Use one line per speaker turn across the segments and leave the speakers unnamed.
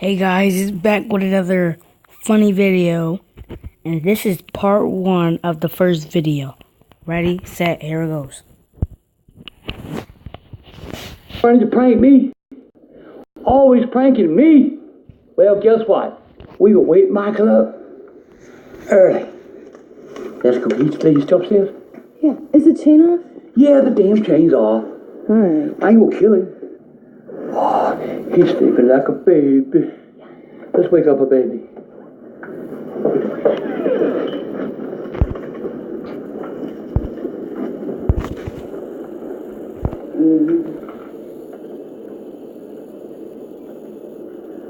Hey guys, it's back with another funny video, and this is part 1 of the first video. Ready, set, here it goes.
Trying to prank me? Always pranking me? Well, guess what? We will wake Michael up early. Let's go eat these upstairs.
Yeah. Is the chain off?
Yeah, the damn chain's off.
Alright.
I ain't gonna kill him. Oh, he's sleeping like a baby. Let's wake up a baby.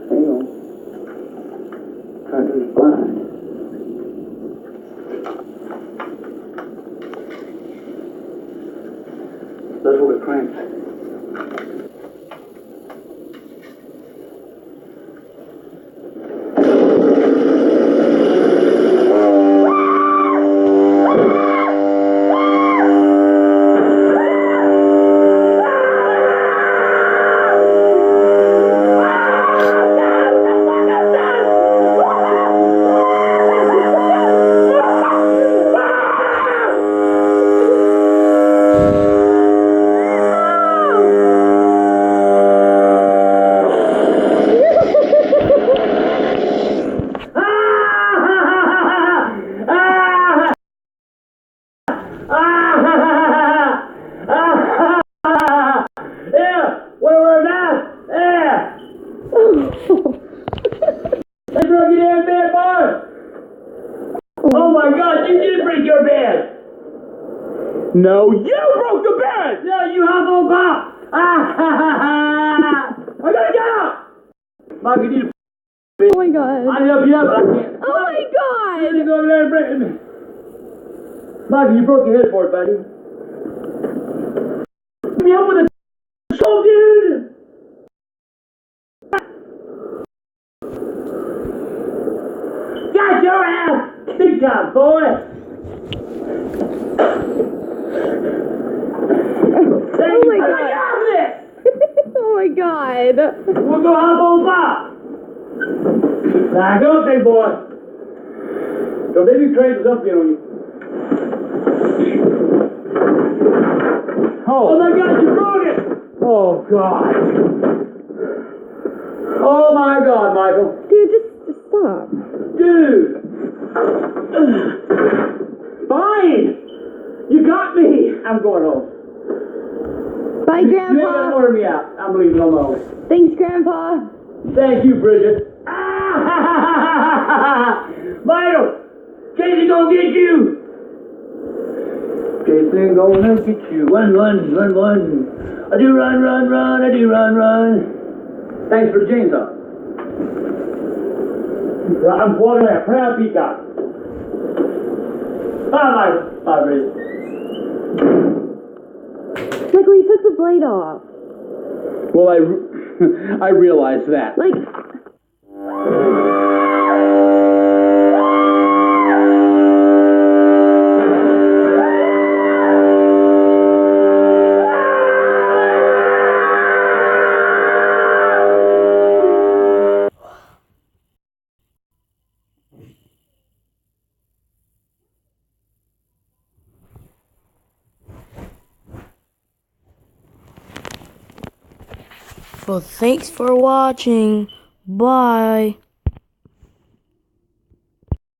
Hang on. Try to be blind. Let's look at cranks. Oh my God, you did break your bed! No, you broke the bed! No, you Hufflepuff! I gotta get up! Mike, you need to
Oh my god.
I help you out, but I can't.
Oh my
You
god!
go over there and break it. Mike, you broke your head for it, buddy. Get me up with a show, dude! Got your ass! Big time, boy!
Oh my god! Oh my god!
We'll go hop on top! Now go up, big boy! So baby Craig is up here on you. Oh my God, you broke it! Oh God! Oh my God, Michael!
Dude, just stop.
Dude! Fine! You got me! I'm going home.
Bye,
You ain't gotta
Grandpa.
order me out. I'm leaving on my own.
Thanks, Grandpa.
Thank you, Bridget. Ah! Michael! Casey gonna get you! Casey gonna get you. Run, run, run, run. I do run, run, run. I do run, run. Thanks for the chainsaw. I'm walking like a proud peacock. Bye, Michael. Bye, Bridget.
Michael, you took the blade off.
Well, I realized that.
Like...
Well, thanks for watching. Bye.